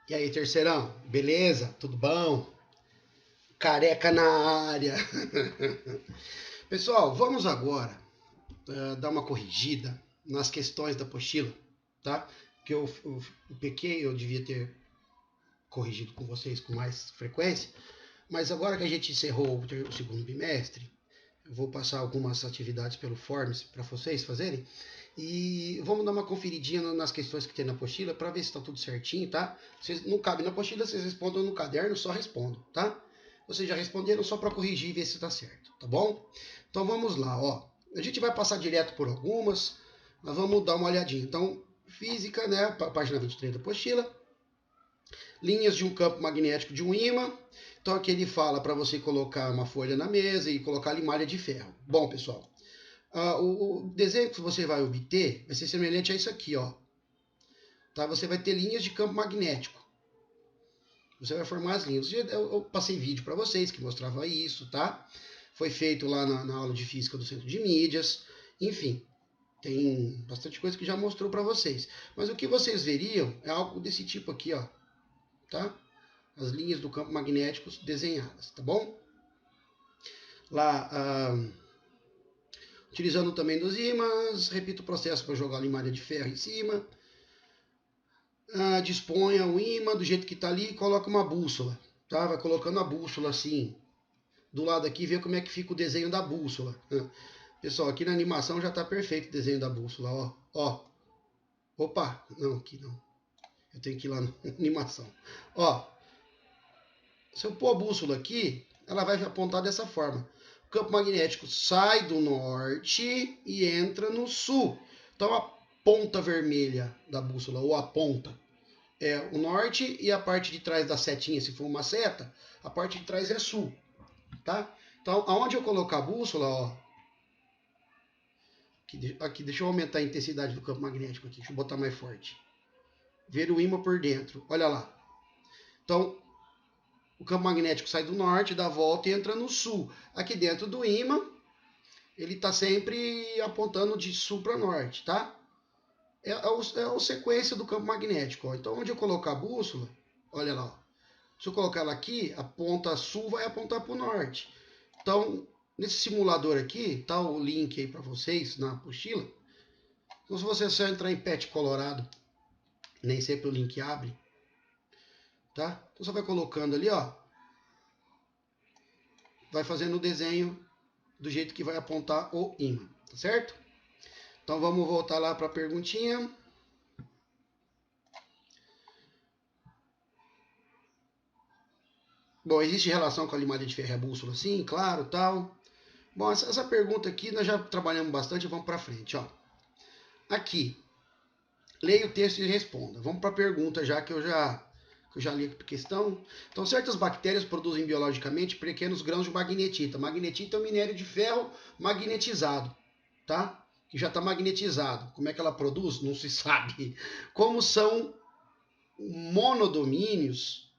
E aí, terceirão? Beleza? Tudo bom? Careca na área. Pessoal, vamos agora dar uma corrigida nas questões da apostila, tá? Que eu pequei, eu devia ter corrigido com vocês com mais frequência, mas agora que a gente encerrou o segundo bimestre, eu vou passar algumas atividades pelo Forms para vocês fazerem. E vamos dar uma conferidinha nas questões que tem na apostila para ver se está tudo certinho, tá? Vocês, não cabe na apostila, vocês respondam no caderno, só respondam, tá? Vocês já responderam só para corrigir e ver se está certo, tá bom? Então vamos lá, ó. A gente vai passar direto por algumas, mas vamos dar uma olhadinha. Então, física, né? Página 23 da apostila. Linhas de um campo magnético de um ímã. Então aqui ele fala para você colocar uma folha na mesa e colocar ali malha de ferro. Bom, pessoal, o desenho que você vai obter vai ser semelhante a isso aqui, ó. Tá? Você vai ter linhas de campo magnético. Você vai formar as linhas. Eu passei vídeo para vocês que mostrava isso, tá? Foi feito lá na aula de física do Centro de Mídias. Enfim, tem bastante coisa que já mostrou para vocês. Mas o que vocês veriam é algo desse tipo aqui, ó. Tá? As linhas do campo magnético desenhadas, tá bom? Lá, utilizando também dos ímãs, repita o processo para jogar a limalha de ferro em cima. Disponha o ímã do jeito que está ali e coloca uma bússola, tá? Vai colocando a bússola assim, do lado aqui, vê como é que fica o desenho da bússola. Pessoal, aqui na animação já está perfeito o desenho da bússola, ó. Ó. Opa, não, aqui não. Eu tenho que ir lá na animação. Ó, se eu pôr a bússola aqui, ela vai apontar dessa forma. O campo magnético sai do norte e entra no sul. Então a ponta vermelha da bússola, ou a ponta, é o norte, e a parte de trás da setinha, se for uma seta, a parte de trás é sul. Tá? Então, aonde eu colocar a bússola, ó. Aqui, deixa eu aumentar a intensidade do campo magnético aqui. Deixa eu botar mais forte. Ver o ímã por dentro. Olha lá. Então, o campo magnético sai do norte, dá a volta e entra no sul. Aqui dentro do ímã, ele está sempre apontando de sul para norte, tá? É a sequência do campo magnético. Ó. Então, onde eu colocar a bússola, olha lá. Ó. Se eu colocar ela aqui, a ponta sul vai apontar para o norte. Então, nesse simulador aqui, tá o link aí para vocês na apostila. Então, se você só entrar em PET Colorado, nem sempre o link abre, tá? Então, você vai colocando ali, ó. Vai fazendo o desenho do jeito que vai apontar o ímã, tá certo? Então, vamos voltar lá para a perguntinha. Bom, existe relação com a limalha de ferro e a bússola? Sim, claro, tal. Bom, essa pergunta aqui nós já trabalhamos bastante, vamos para frente, ó. Aqui, leia o texto e responda. Vamos para a pergunta já que eu já li a questão. Então, certas bactérias produzem biologicamente pequenos grãos de magnetita. Magnetita é um minério de ferro magnetizado, tá? Que já está magnetizado. Como é que ela produz? Não se sabe. Como são monodomínios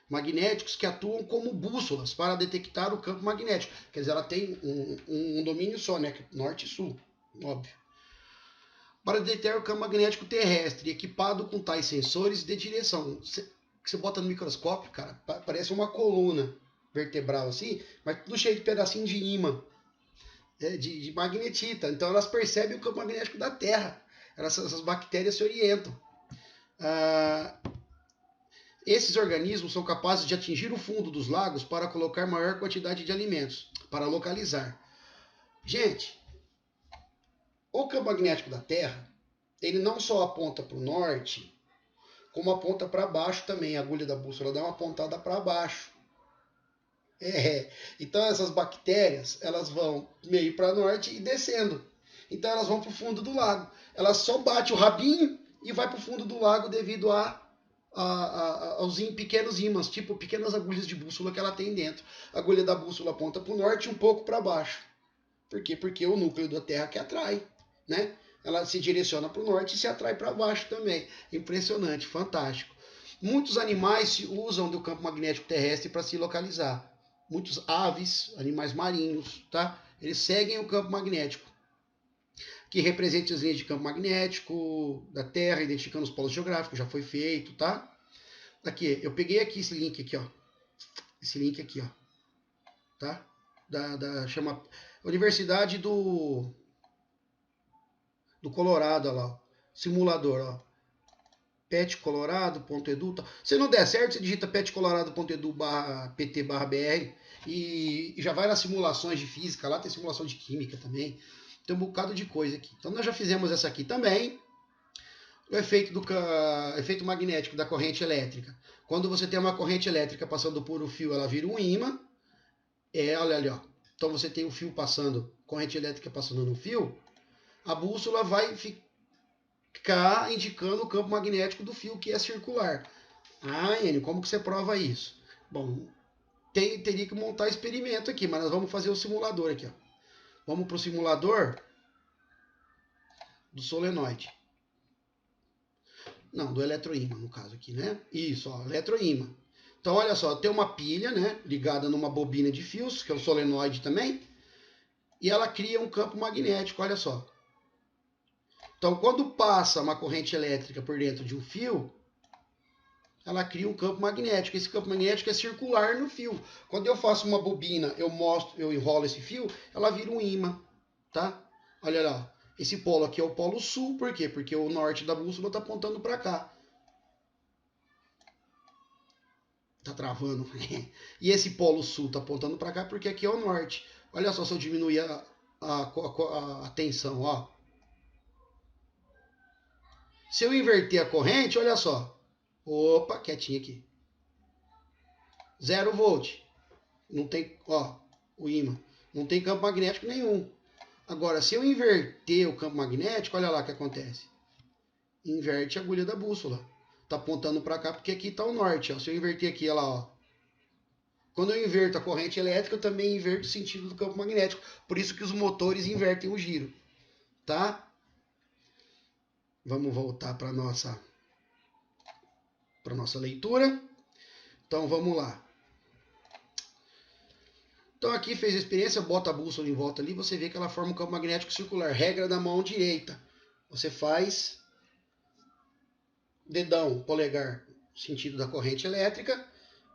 magnéticos que atuam como bússolas para detectar o campo magnético. Quer dizer, ela tem um domínio só, né? Norte e sul, óbvio. Para detectar o campo magnético terrestre, equipado com tais sensores de direção. Que você bota no microscópio, cara, parece uma coluna vertebral assim, mas tudo cheio de pedacinho de ímã, de magnetita. Então elas percebem o campo magnético da Terra. Essas bactérias se orientam. Esses organismos são capazes de atingir o fundo dos lagos para colocar maior quantidade de alimentos, para localizar. Gente, o campo magnético da Terra, ele não só aponta para o norte, como aponta para baixo também. A agulha da bússola dá uma apontada para baixo. Então essas bactérias, elas vão meio para norte e descendo. Então elas vão para o fundo do lago. Elas só batem o rabinho e vai para o fundo do lago devido aos pequenos ímãs, tipo pequenas agulhas de bússola que ela tem dentro. A agulha da bússola aponta para o norte e um pouco para baixo. Por quê? Porque o núcleo da Terra que atrai, né? Ela se direciona para o norte e se atrai para baixo também. Impressionante, fantástico. Muitos animais usam do campo magnético terrestre para se localizar. Muitos aves, animais marinhos, tá? Eles seguem o campo magnético. que representa as linhas de campo magnético da Terra, identificando os polos geográficos, já foi feito, tá? Aqui, eu peguei aqui esse link aqui, ó. Esse link aqui, ó. Tá? Chama Universidade do Colorado, ó lá, ó. Simulador, ó. petcolorado.edu. Se não der certo, você digita petcolorado.edu/pt/br e já vai nas simulações de física, lá tem simulação de química também. Tem um bocado de coisa aqui. Então nós já fizemos essa aqui também. O efeito magnético da corrente elétrica. Quando você tem uma corrente elétrica passando por um fio, ela vira um ímã. Olha ali, ó. Então você tem o fio passando, corrente elétrica passando no fio, a bússola vai ficar indicando o campo magnético do fio, que é circular. Ah, Enio, como que você prova isso? Bom, teria que montar experimento aqui, mas nós vamos fazer o simulador aqui, ó. Vamos para o simulador do solenoide. Não, do eletroímã, no caso aqui, né? Isso, ó, eletroímã. Então, olha só, tem uma pilha, né, ligada numa bobina de fios, que é o solenoide também, e ela cria um campo magnético, olha só. Então, quando passa uma corrente elétrica por dentro de um fio, ela cria um campo magnético. Esse campo magnético é circular no fio. Quando eu faço uma bobina, eu enrolo esse fio, ela vira um ímã, tá? Olha lá, esse polo aqui é o polo sul, por quê? Porque o norte da bússola está apontando para cá. Tá travando. E esse polo sul tá apontando para cá porque aqui é o norte. Olha só se eu diminuir a tensão, ó. Se eu inverter a corrente, olha só. Opa, quietinho aqui. 0 volt. Não tem, ó, o ímã. Não tem campo magnético nenhum. Agora, se eu inverter o campo magnético, olha lá o que acontece. Inverte a agulha da bússola. Tá apontando para cá porque aqui está o norte. Ó. Se eu inverter aqui, olha lá, ó. Quando eu inverto a corrente elétrica, eu também inverto o sentido do campo magnético. Por isso que os motores invertem o giro. Tá? Vamos voltar para nossa leitura. Então, vamos lá. Então, aqui fez a experiência, bota a bússola em volta ali, você vê que ela forma um campo magnético circular. Regra da mão direita. Você faz dedão, polegar, sentido da corrente elétrica,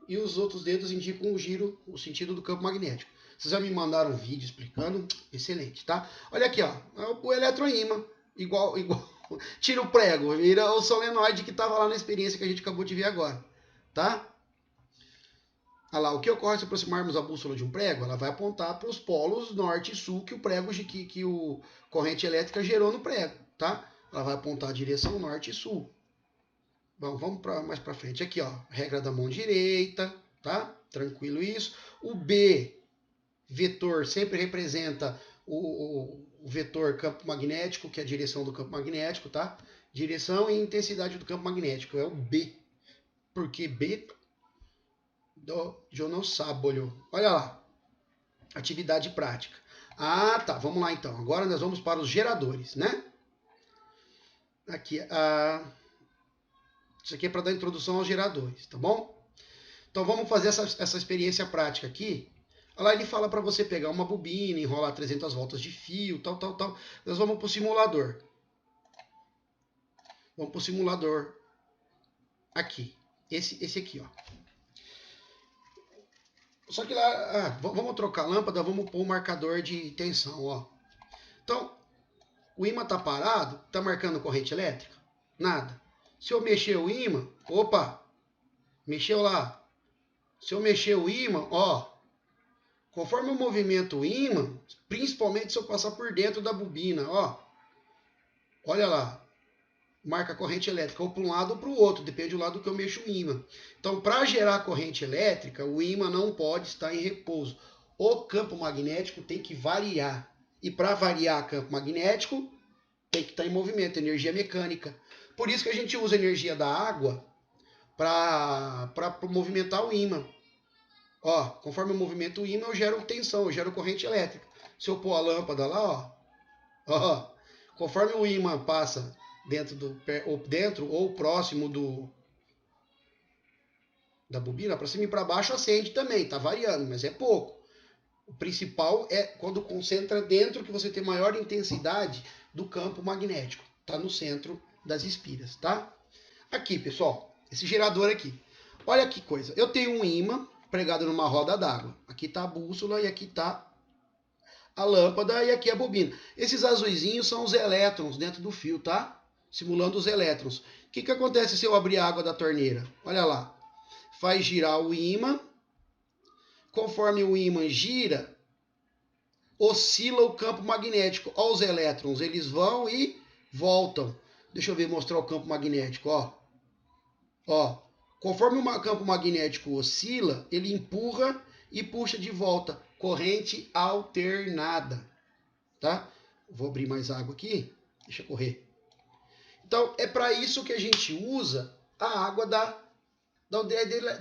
e os outros dedos indicam o giro, o sentido do campo magnético. Vocês já me mandaram um vídeo explicando, excelente, tá? Olha aqui, ó, o eletroímã, igual, tira o prego, vira o solenoide que estava lá na experiência que a gente acabou de ver agora, tá? Olha lá, o que ocorre se aproximarmos a bússola de um prego? Ela vai apontar para os polos norte e sul que o prego, que o corrente elétrica gerou no prego, tá? Ela vai apontar a direção norte e sul. Bom, vamos mais para frente. Aqui, ó, regra da mão direita, tá? Tranquilo isso. O B, vetor, sempre representa o vetor campo magnético, que é a direção do campo magnético, tá? Direção e intensidade do campo magnético, é o B. Porque B, eu não sabolho. Olha lá, atividade prática. Ah, tá, vamos lá então. Agora nós vamos para os geradores, né? Aqui, isso aqui é para dar introdução aos geradores, tá bom? Então vamos fazer essa experiência prática aqui. Olha lá, ele fala para você pegar uma bobina, enrolar 300 voltas de fio, tal. Nós vamos para o simulador. Vamos para o simulador aqui. Esse aqui, ó. Só que lá, vamos trocar a lâmpada, vamos pôr o marcador de tensão, ó. Então, o ímã está parado, está marcando corrente elétrica? Nada. Se eu mexer o ímã, opa, mexeu lá. Se eu mexer o ímã, ó, conforme eu movimento o ímã, principalmente se eu passar por dentro da bobina, ó, olha lá, marca corrente elétrica ou para um lado ou para o outro, depende do lado que eu mexo o ímã. Então, para gerar corrente elétrica, o ímã não pode estar em repouso. O campo magnético tem que variar. E para variar campo magnético, tem que estar em movimento, energia mecânica. Por isso que a gente usa a energia da água para movimentar o ímã. Ó, conforme eu movimento o ímã, eu gero tensão, eu gero corrente elétrica. Se eu pôr a lâmpada lá, ó, conforme o ímã passa dentro ou próximo da bobina, para cima e para baixo acende também, tá variando, mas é pouco. O principal é quando concentra dentro, que você tem maior intensidade do campo magnético. Está no centro das espiras, tá? Aqui, pessoal, esse gerador aqui. Olha que coisa. Eu tenho um ímã pregado numa roda d'água. Aqui está a bússola e aqui está a lâmpada e aqui a bobina. Esses azuizinhos são os elétrons dentro do fio, tá? Simulando os elétrons. O que acontece se eu abrir a água da torneira? Olha lá. Faz girar o ímã. Conforme o ímã gira, oscila o campo magnético. Olha os elétrons, eles vão e voltam. Deixa eu ver, mostrar o campo magnético, ó. Ó, conforme o campo magnético oscila, ele empurra e puxa de volta. Corrente alternada, tá? Vou abrir mais água aqui, deixa correr. Então, é para isso que a gente usa a água da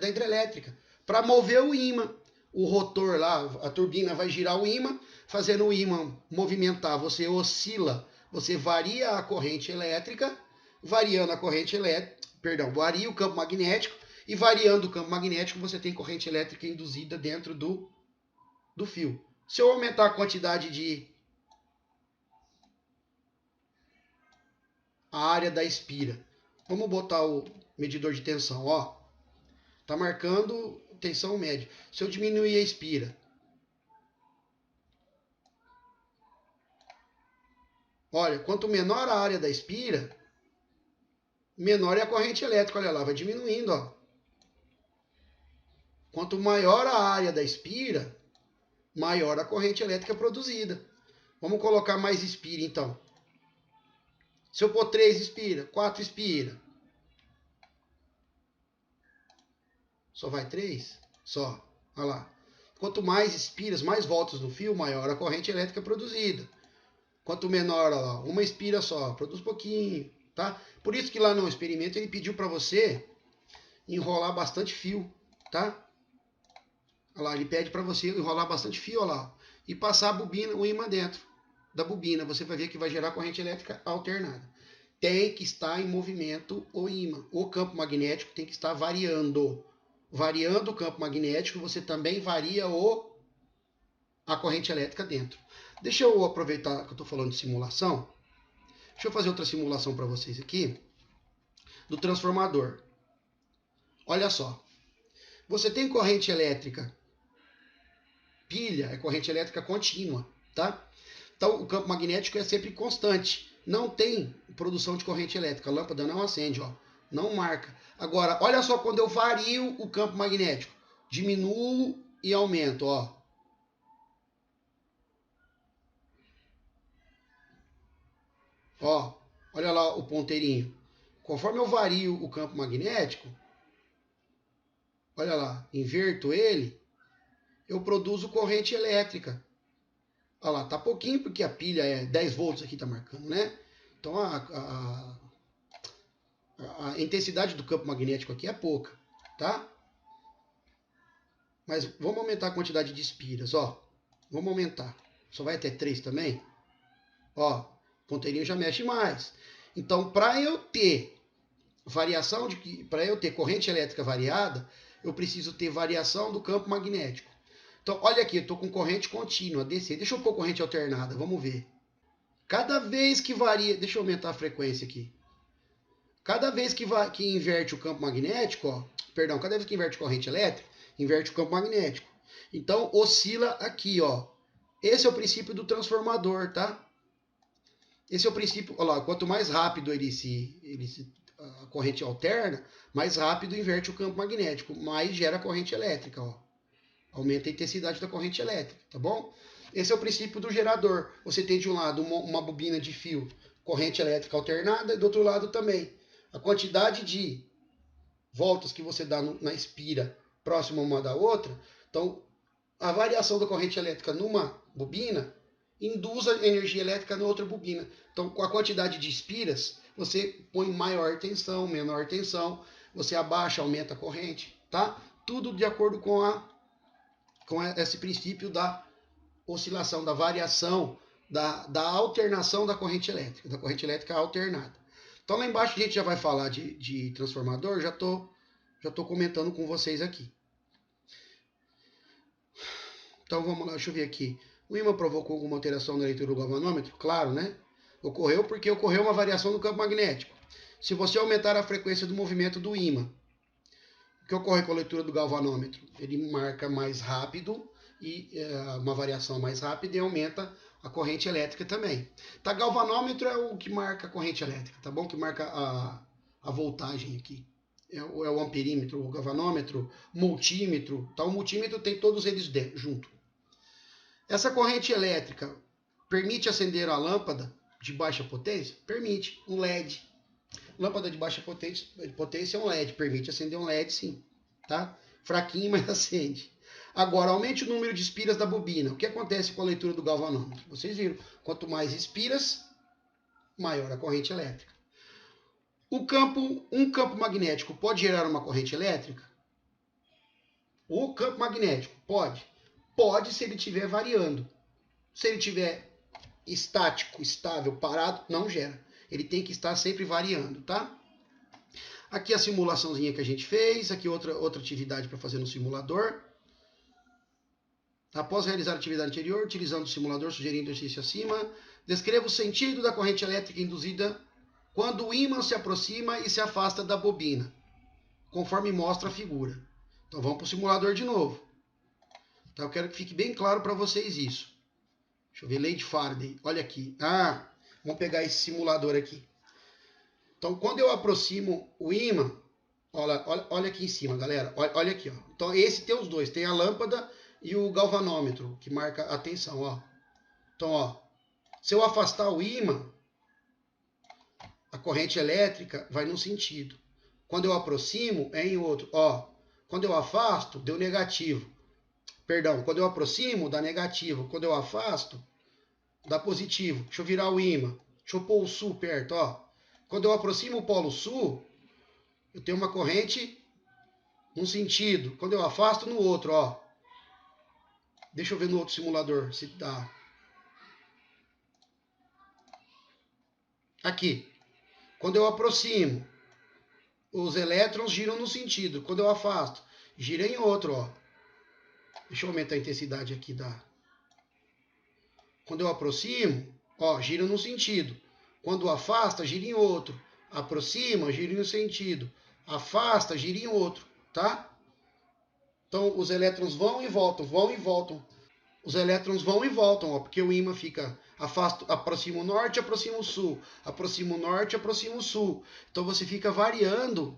hidrelétrica, para mover o ímã. O rotor lá, a turbina vai girar o ímã, fazendo o ímã movimentar. Você oscila, você varia a corrente elétrica, variando a corrente elétrica, varia o campo magnético, e variando o campo magnético, você tem corrente elétrica induzida dentro do fio. Se eu aumentar a quantidade a área da espira, vamos botar o medidor de tensão, ó. Tá marcando tensão média. Se eu diminuir a espira, olha, quanto menor a área da espira, menor é a corrente elétrica. Olha lá, vai diminuindo, ó. Quanto maior a área da espira, maior a corrente elétrica produzida. Vamos colocar mais espira, então. Se eu pôr 3 espira, 4 espira. Só vai 3? Só. Olha lá. Quanto mais espiras, mais voltas no fio, maior a corrente elétrica produzida. Quanto menor, olha lá, uma espira só, produz pouquinho, tá? Por isso que lá no experimento ele pediu para você enrolar bastante fio, tá? Olha lá, ele pede para você enrolar bastante fio, olha lá, e passar a bobina, o ímã dentro da bobina. Você vai ver que vai gerar corrente elétrica alternada. Tem que estar em movimento o ímã. O campo magnético tem que estar variando. Variando o campo magnético, você também varia a corrente elétrica dentro. Deixa eu aproveitar que eu estou falando de simulação. Deixa eu fazer outra simulação para vocês aqui. Do transformador. Olha só. Você tem corrente elétrica. Pilha é corrente elétrica contínua, tá? Então o campo magnético é sempre constante. Não tem produção de corrente elétrica. A lâmpada não acende, ó. Não marca. Agora, olha só quando eu vario o campo magnético. Diminuo e aumento, ó. Ó, olha lá o ponteirinho. Conforme eu vario o campo magnético, olha lá, inverto ele, eu produzo corrente elétrica. Olha lá, tá pouquinho porque a pilha é 10 volts aqui, tá marcando, né? Então a intensidade do campo magnético aqui é pouca, tá? Mas vamos aumentar a quantidade de espiras, ó. Vamos aumentar. Só vai até 3 também? Ó, o ponteirinho já mexe mais. Então, para eu ter para eu ter corrente elétrica variada, eu preciso ter variação do campo magnético. Então, olha aqui, eu estou com corrente contínua, DC. Deixa eu pôr corrente alternada, vamos ver. Cada vez que varia... Deixa eu aumentar a frequência aqui. Cada vez que inverte o campo magnético, ó, perdão, cada vez que inverte corrente elétrica, inverte o campo magnético. Então, oscila aqui, ó. Esse é o princípio do transformador, tá? Esse é o princípio, olha lá, quanto mais rápido a corrente alterna, mais rápido inverte o campo magnético, mais gera corrente elétrica, ó. Aumenta a intensidade da corrente elétrica, tá bom? Esse é o princípio do gerador. Você tem de um lado uma bobina de fio, corrente elétrica alternada, e do outro lado também. A quantidade de voltas que você dá na espira próxima uma da outra, então a variação da corrente elétrica numa bobina induz a energia elétrica na outra bobina. Então, com a quantidade de espiras, você põe maior tensão, menor tensão, você abaixa, aumenta a corrente, tá? Tudo de acordo com esse princípio da oscilação, da variação, da alternação da corrente elétrica alternada. Então, lá embaixo a gente já vai falar de transformador, já tô comentando com vocês aqui. Então vamos lá, deixa eu ver aqui. O ímã provocou alguma alteração na leitura do galvanômetro? Claro, né? Ocorreu porque ocorreu uma variação no campo magnético. Se você aumentar a frequência do movimento do ímã, o que ocorre com a leitura do galvanômetro? Ele marca mais rápido e uma variação mais rápida e aumenta a corrente elétrica também. Tá, galvanômetro é o que marca a corrente elétrica, tá bom? Que marca a voltagem aqui. É o amperímetro, o galvanômetro, multímetro. Tá? O multímetro tem todos eles junto. Essa corrente elétrica permite acender a lâmpada de baixa potência? Permite. Um LED. Lâmpada de baixa potência é um LED. Permite acender um LED, sim. Tá? Fraquinho, mas acende. Agora, aumente o número de espiras da bobina. O que acontece com a leitura do galvanômetro? Vocês viram. Quanto mais espiras, maior a corrente elétrica. Um campo magnético pode gerar uma corrente elétrica? O campo magnético pode. Pode se ele estiver variando. Se ele estiver estático, estável, parado, não gera. Ele tem que estar sempre variando, tá? Aqui a simulaçãozinha que a gente fez. Aqui outra atividade para fazer no simulador. Após realizar a atividade anterior, utilizando o simulador, sugerindo o exercício acima, descreva o sentido da corrente elétrica induzida quando o ímã se aproxima e se afasta da bobina, conforme mostra a figura. Então vamos para o simulador de novo. Então eu quero que fique bem claro para vocês isso. Deixa eu ver, lei de Faraday. Olha aqui. Vamos pegar esse simulador aqui. Então quando eu aproximo o ímã, olha aqui em cima, galera. Olha aqui. Ó. Então esse tem os dois. Tem a lâmpada e o galvanômetro, que marca a tensão. Ó. Então, ó, se eu afastar o ímã, a corrente elétrica vai num sentido. Quando eu aproximo, é em outro. Ó, quando eu afasto, deu negativo. Perdão, quando eu aproximo, dá negativo. Quando eu afasto, dá positivo. Deixa eu virar o ímã. Deixa eu pôr o sul perto, ó. Quando eu aproximo o polo sul, eu tenho uma corrente num sentido. Quando eu afasto, no outro, ó. Deixa eu ver no outro simulador se dá. Aqui. Quando eu aproximo, os elétrons giram no sentido. Quando eu afasto, gira em outro, ó. Deixa eu aumentar a intensidade aqui da... Quando eu aproximo, ó, gira no sentido. Quando afasta, gira em outro. Aproxima, gira em um sentido. Afasta, gira em outro, tá? Então, os elétrons vão e voltam, vão e voltam. Os elétrons vão e voltam, ó, porque o ímã fica... aproxima o norte, aproxima o sul. Aproxima o norte, aproxima o sul. Então, você fica variando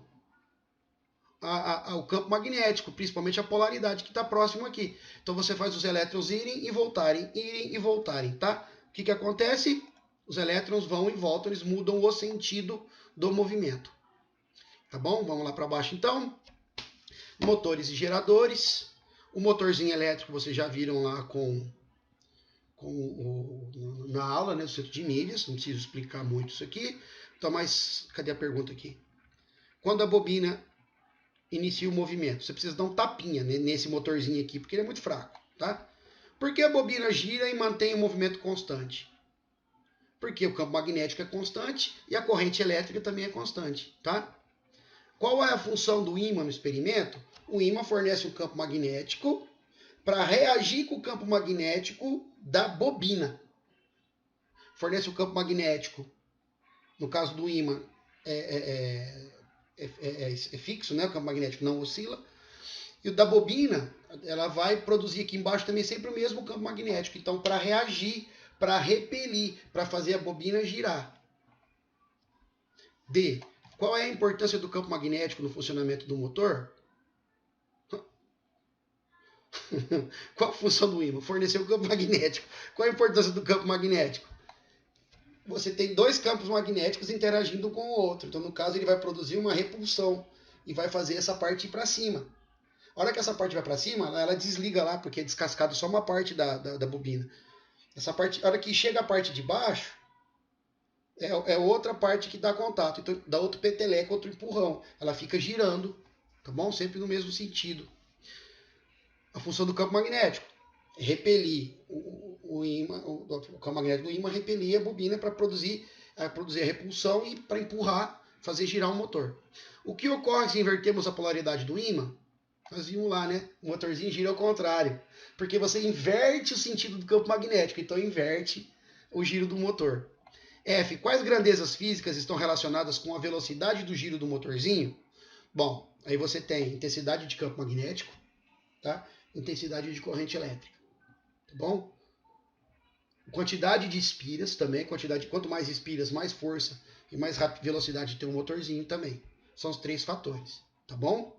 o campo magnético, principalmente a polaridade que está próximo aqui. Então você faz os elétrons irem e voltarem, tá? O que acontece? Os elétrons vão e voltam, eles mudam o sentido do movimento. Tá bom? Vamos lá para baixo então. Motores e geradores. O motorzinho elétrico vocês já viram lá na aula, né, do centro de milhas. Não preciso explicar muito isso aqui. Então, mas cadê a pergunta aqui? Quando a bobina inicia o movimento, você precisa dar um tapinha nesse motorzinho aqui, porque ele é muito fraco, tá? Porque a bobina gira e mantém o movimento constante? Porque o campo magnético é constante e a corrente elétrica também é constante, tá? Qual é a função do ímã no experimento? O ímã fornece um campo magnético para reagir com o campo magnético da bobina. Fornece o campo magnético, no caso do ímã, é fixo, né? O campo magnético não oscila. E o da bobina, ela vai produzir aqui embaixo também sempre o mesmo campo magnético. Então, para reagir, para repelir, para fazer a bobina girar. D. Qual é a importância do campo magnético no funcionamento do motor? Qual a função do ímã? Fornecer o campo magnético. Qual a importância do campo magnético? Você tem dois campos magnéticos interagindo um com o outro. Então, no caso, ele vai produzir uma repulsão e vai fazer essa parte ir para cima. A hora que essa parte vai para cima, ela desliga lá, porque é descascado só uma parte da bobina. Essa parte, a hora que chega a parte de baixo, é outra parte que dá contato. Então, dá outro peteleco, outro empurrão. Ela fica girando, tá bom? Sempre no mesmo sentido. A função do campo magnético é repelir o campo magnético do ímã, repelir a bobina para produzir a repulsão e para empurrar, fazer girar o motor. O que ocorre se invertermos a polaridade do ímã? Nós vimos lá, né? O motorzinho gira ao contrário. Porque você inverte o sentido do campo magnético. Então inverte o giro do motor. F. Quais grandezas físicas estão relacionadas com a velocidade do giro do motorzinho? Bom, aí você tem intensidade de campo magnético, tá? Intensidade de corrente elétrica, tá bom? Quantidade de espiras também, quanto mais espiras, mais força e mais velocidade tem o motorzinho também. São os 3 fatores, tá bom?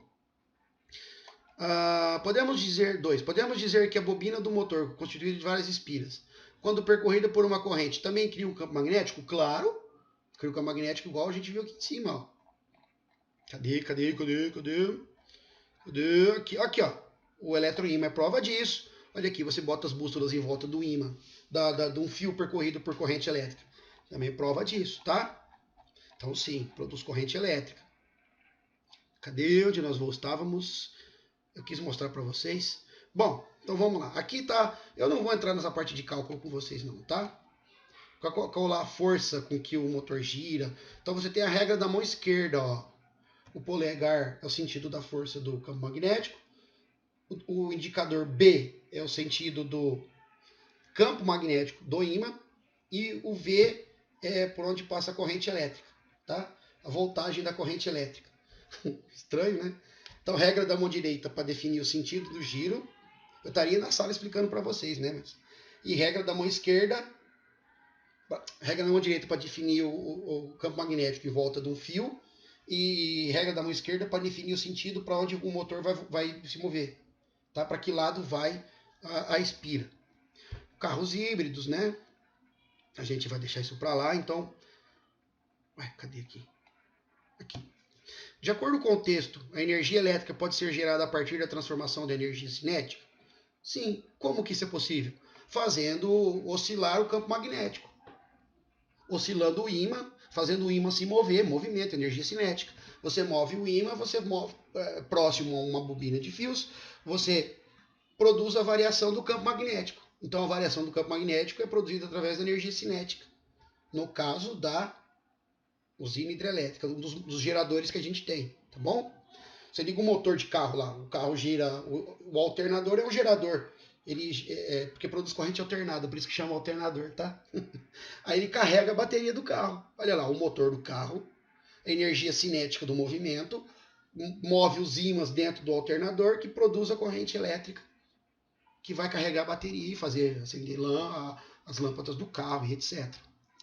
Podemos dizer que a bobina do motor, constituída de várias espiras, quando percorrida por uma corrente, também cria um campo magnético? Claro, cria um campo magnético igual a gente viu aqui em cima, ó. Cadê? Aqui, ó. O eletroímã é prova disso. Olha aqui, você bota as bússolas em volta do ímã, de um fio percorrido por corrente elétrica. Também é prova disso, tá? Então, sim, produz corrente elétrica. Cadê onde nós estávamos? Eu quis mostrar para vocês. Bom, então vamos lá. Aqui tá. Eu não vou entrar nessa parte de cálculo com vocês, não, tá? Calcular a força com que o motor gira. Então você tem a regra da mão esquerda, ó. O polegar é o sentido da força do campo magnético. O indicador B é o sentido do campo magnético do ímã. E o V é por onde passa a corrente elétrica, tá? A voltagem da corrente elétrica. Estranho, né? Então, regra da mão direita para definir o sentido do giro. Eu estaria na sala explicando para vocês, né? E regra da mão esquerda. Regra da mão direita para definir o campo magnético em volta de um fio. E regra da mão esquerda para definir o sentido para onde o motor vai se mover. Tá? Para que lado vai a espira. Carros híbridos, né? A gente vai deixar isso para lá, então... Ué, cadê aqui? Aqui. De acordo com o texto, a energia elétrica pode ser gerada a partir da transformação da energia cinética? Sim. Como que isso é possível? Fazendo oscilar o campo magnético. Oscilando o ímã, fazendo o ímã se mover, movimento, energia cinética. Você move o ímã, você move próximo a uma bobina de fios, você produz a variação do campo magnético. Então a variação do campo magnético é produzida através da energia cinética. No caso da usina hidrelétrica, um dos geradores que a gente tem, tá bom? Você liga um motor de carro lá, o carro gira, o alternador é um gerador, porque produz corrente alternada, por isso que chama alternador, tá? Aí ele carrega a bateria do carro. Olha lá, o motor do carro, a energia cinética do movimento, move os ímãs dentro do alternador que produz a corrente elétrica, que vai carregar a bateria e fazer acender as lâmpadas do carro e etc.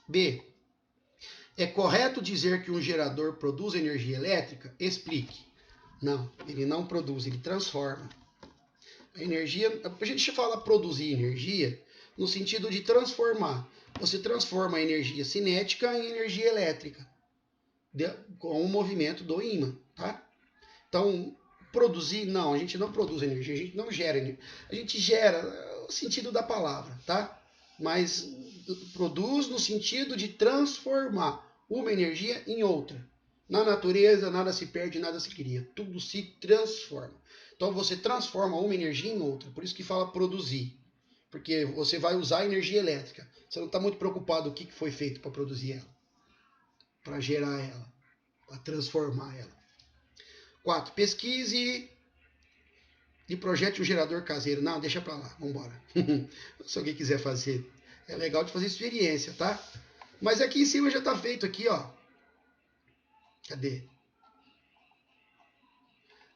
B. É correto dizer que um gerador produz energia elétrica? Explique. Não, ele não produz, ele transforma. A energia, a gente fala produzir energia no sentido de transformar. Você transforma a energia cinética em energia elétrica com o movimento do ímã, tá? Então, produzir, não, a gente não produz energia, a gente não gera energia. A gente gera o sentido da palavra, tá? Mas produz no sentido de transformar uma energia em outra. Na natureza, nada se perde, nada se cria. Tudo se transforma. Então, você transforma uma energia em outra. Por isso que fala produzir. Porque você vai usar energia elétrica. Você não está muito preocupado com o que foi feito para produzir ela. Para gerar ela. Para transformar ela. 4. Pesquise e projete um gerador caseiro. Não, deixa para lá. Vamos embora. Se alguém quiser fazer. É legal de fazer experiência, tá? Mas aqui em cima já está feito aqui, ó. Cadê?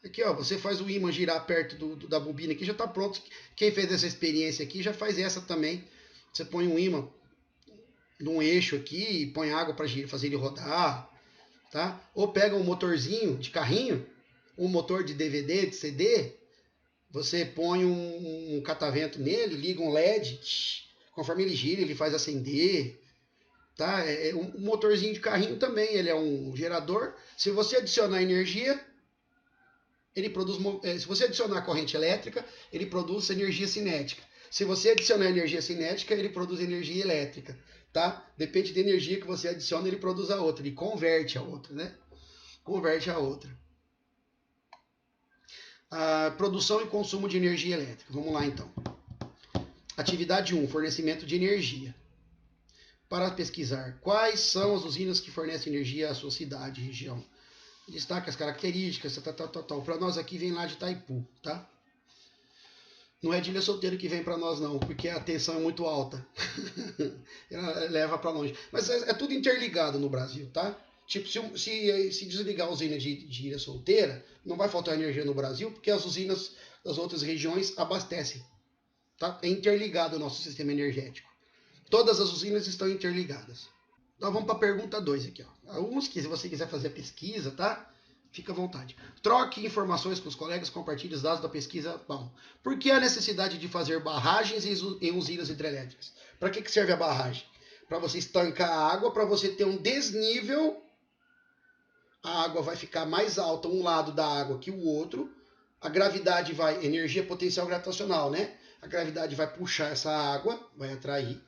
Aqui, ó, você faz o ímã girar perto da bobina aqui, já está pronto. Quem fez essa experiência aqui já faz essa também. Você põe um ímã num eixo aqui e põe água para fazer ele rodar, tá? Ou pega um motorzinho de carrinho, um motor de DVD, de CD, você põe um catavento nele, liga um LED, conforme ele gira, ele faz acender, tá? Um motorzinho de carrinho também, ele é um gerador. Se você adicionar energia, ele produz. Se você adicionar corrente elétrica, ele produz energia cinética. Se você adicionar energia cinética, ele produz energia elétrica, tá? Depende da energia que você adiciona, ele produz a outra, ele converte a outra, né? Converte a outra. A produção e consumo de energia elétrica. Vamos lá, então. Atividade 1, fornecimento de energia. Para pesquisar, quais são as usinas que fornecem energia à sua cidade e região? Destaque as características, tal. Para nós aqui vem lá de Itaipu, tá? Não é de Ilha Solteira que vem para nós não, porque a tensão é muito alta. Ela leva para longe. Mas é tudo interligado no Brasil, tá? Tipo, se desligar a usina de Ilha Solteira, não vai faltar energia no Brasil, porque as usinas das outras regiões abastecem. Tá? É interligado o nosso sistema energético. Todas as usinas estão interligadas. Então vamos para a pergunta 2 aqui. Ó. Alguns que, se você quiser fazer a pesquisa, tá? Fica à vontade. Troque informações com os colegas, compartilhe os dados da pesquisa. Bom, por que a necessidade de fazer barragens em usinas hidrelétricas? Para que serve a barragem? Para você estancar a água, para você ter um desnível. A água vai ficar mais alta um lado da água que o outro. A gravidade vai, energia potencial gravitacional, né? A gravidade vai puxar essa água, vai atrair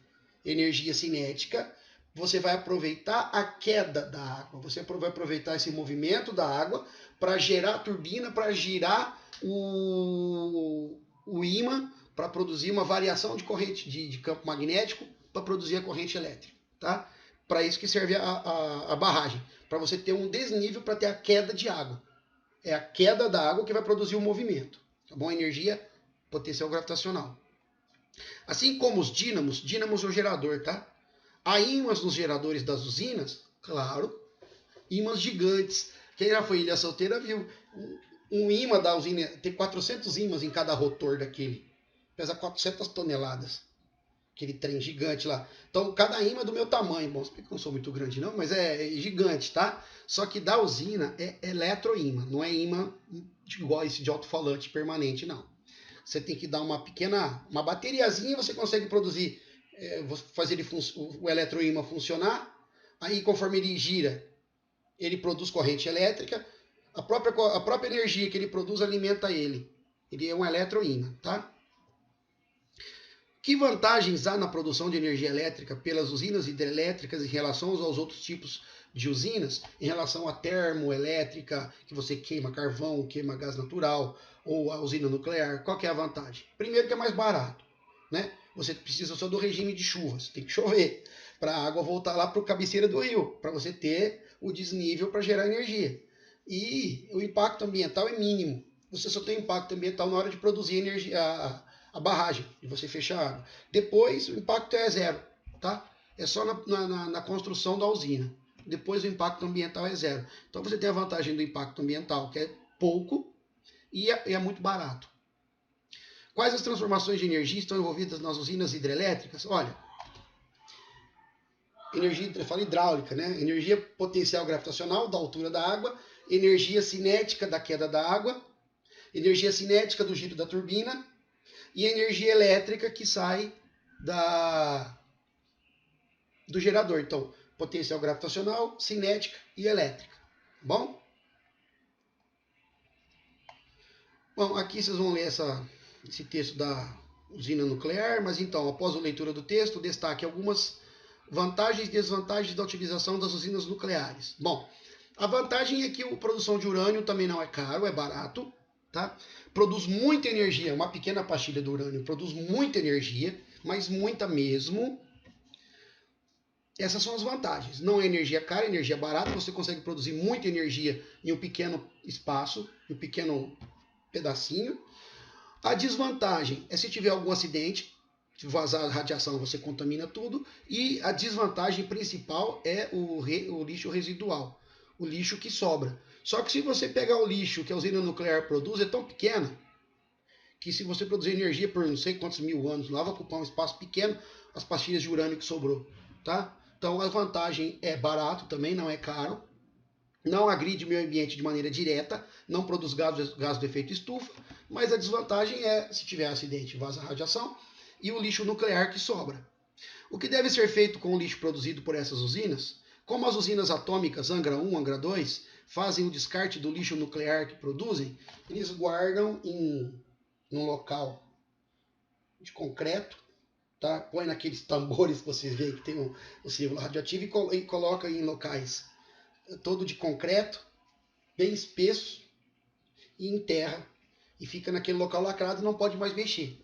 energia cinética. Você vai aproveitar a queda da água, você vai aproveitar esse movimento da água para gerar a turbina, para girar o ímã, para produzir uma variação de corrente de campo magnético, para produzir a corrente elétrica. Tá? Para isso que serve a barragem, para você ter um desnível para ter a queda de água. É a queda da água que vai produzir o movimento. Tá bom? Energia potencial gravitacional. Assim como os dínamos é o gerador, tá? Há ímãs nos geradores das usinas? Claro. Ímãs gigantes. Quem já foi Ilha Solteira viu. Um ímã da usina tem 400 ímãs em cada rotor daquele. Pesa 400 toneladas. Aquele trem gigante lá. Então, cada ímã é do meu tamanho. Bom, eu não sou muito grande não, mas é gigante, tá? Só que da usina é eletroímã. Não é ímã igual esse de alto-falante permanente, não. Você tem que dar uma bateriazinha, você consegue produzir, fazer o eletroímã funcionar. Aí, conforme ele gira, ele produz corrente elétrica. A própria energia que ele produz alimenta ele. Ele é um eletroímã, tá? Que vantagens há na produção de energia elétrica pelas usinas hidrelétricas em relação aos outros tipos de usinas, em relação à termoelétrica, que você queima carvão, queima gás natural, ou a usina nuclear? Qual que é a vantagem? Primeiro que é mais barato, né? Você precisa só do regime de chuvas, tem que chover para a água voltar lá para a cabeceira do rio, para você ter o desnível para gerar energia. E o impacto ambiental é mínimo. Você só tem impacto ambiental na hora de produzir energia, a barragem, de você fechar a água. Depois o impacto é zero, tá? É só na construção da usina. Depois o impacto ambiental é zero. Então você tem a vantagem do impacto ambiental, que é pouco e é muito barato. Quais as transformações de energia estão envolvidas nas usinas hidrelétricas? Olha, energia, eu falo hidráulica, né? Energia potencial gravitacional da altura da água, energia cinética da queda da água, energia cinética do giro da turbina e energia elétrica que sai do gerador. Então, potencial gravitacional, cinética e elétrica. Bom? Bom, aqui vocês vão ler esse texto da usina nuclear, mas então, após a leitura do texto, destaque algumas vantagens e desvantagens da utilização das usinas nucleares. Bom, a vantagem é que a produção de urânio também não é caro, é barato, tá? Produz muita energia, uma pequena pastilha do urânio produz muita energia, mas muita mesmo. Essas são as vantagens. Não é energia cara, é energia barata, você consegue produzir muita energia em um pequeno espaço, em um pequeno pedacinho. A desvantagem é se tiver algum acidente, se vazar radiação, você contamina tudo. E a desvantagem principal é o lixo residual, o lixo que sobra. Só que se você pegar o lixo que a usina nuclear produz, é tão pequeno que se você produzir energia por não sei quantos mil anos, lá vai ocupar um espaço pequeno as pastilhas de urânio que sobrou, tá? Então a vantagem é barato também, não é caro. Não agride o meio ambiente de maneira direta, não produz gás do efeito estufa, mas a desvantagem é, se tiver acidente, vaza radiação e o lixo nuclear que sobra. O que deve ser feito com o lixo produzido por essas usinas? Como as usinas atômicas Angra 1, Angra 2 fazem o descarte do lixo nuclear que produzem, eles guardam em um local de concreto, tá? Põe naqueles tambores que vocês veem que tem o símbolo radioativo e coloca em locais todo de concreto, bem espesso, e enterra. E fica naquele local lacrado e não pode mais mexer.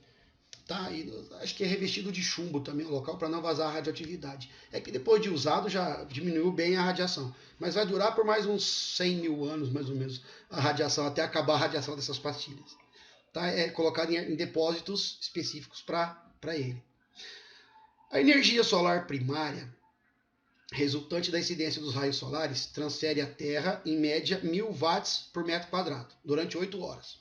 tá? E acho que é revestido de chumbo também o local para não vazar a radioatividade. É que depois de usado já diminuiu bem a radiação, mas vai durar por mais uns 100 mil anos, mais ou menos, a radiação, até acabar a radiação dessas pastilhas. Tá? É colocado em depósitos específicos para ele. A energia solar primária, resultante da incidência dos raios solares, transfere à Terra, em média, 1000 watts por metro quadrado, durante 8 horas.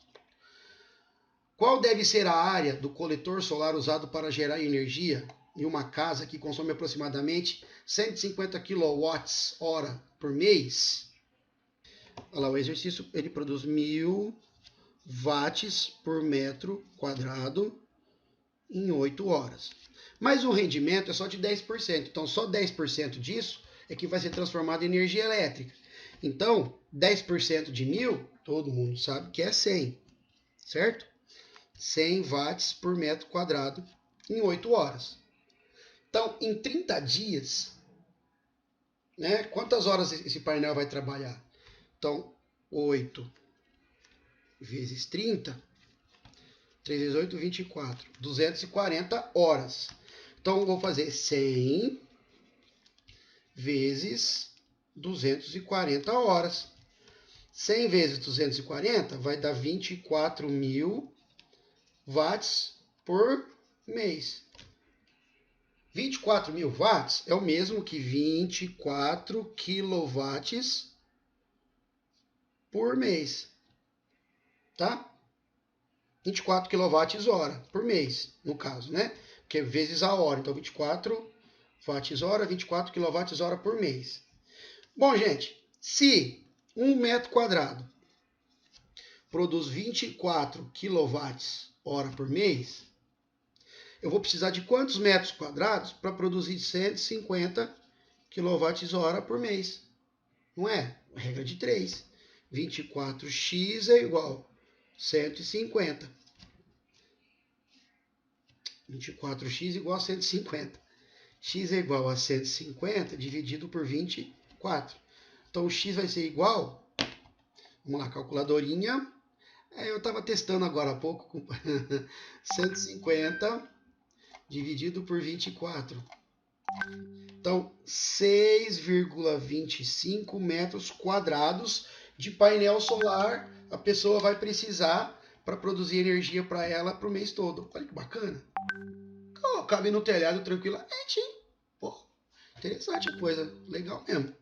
Qual deve ser a área do coletor solar usado para gerar energia em uma casa que consome aproximadamente 150 kWh por mês? Olha lá, o exercício ele produz 1000 watts por metro quadrado em 8 horas. Mas o rendimento é só de 10%. Então, só 10% disso é que vai ser transformado em energia elétrica. Então, 10% de 1000, todo mundo sabe que é 100, certo? 100 watts por metro quadrado em 8 horas. Então, em 30 dias, né, quantas horas esse painel vai trabalhar? Então, 8 vezes 30, 3 vezes 8, 24, 240 horas. Então, eu vou fazer 100 vezes 240 horas. 100 vezes 240 vai dar 24.000 watts por mês. 24.000 watts é o mesmo que 24 quilowatts por mês. Tá? 24 kWh por mês, no caso, né? Porque é vezes a hora. Então, 24 watts-hora, 24 kWh por mês. Bom, gente, se 1 metro quadrado produz 24 kWh por mês, eu vou precisar de quantos metros quadrados para produzir 150 kWh por mês? Não é? Regra de 3. 24x é igual a 150. 24x igual a 150. X é igual a 150 dividido por 24. Então, o x vai ser igual... Vamos lá, calculadorinha. Eu estava testando agora há pouco. 150 dividido por 24. Então, 6,25 metros quadrados de painel solar a pessoa vai precisar para produzir energia para ela para o mês todo. Olha que bacana. Cabe no telhado tranquilamente, hein? Pô, interessante a coisa. Legal mesmo.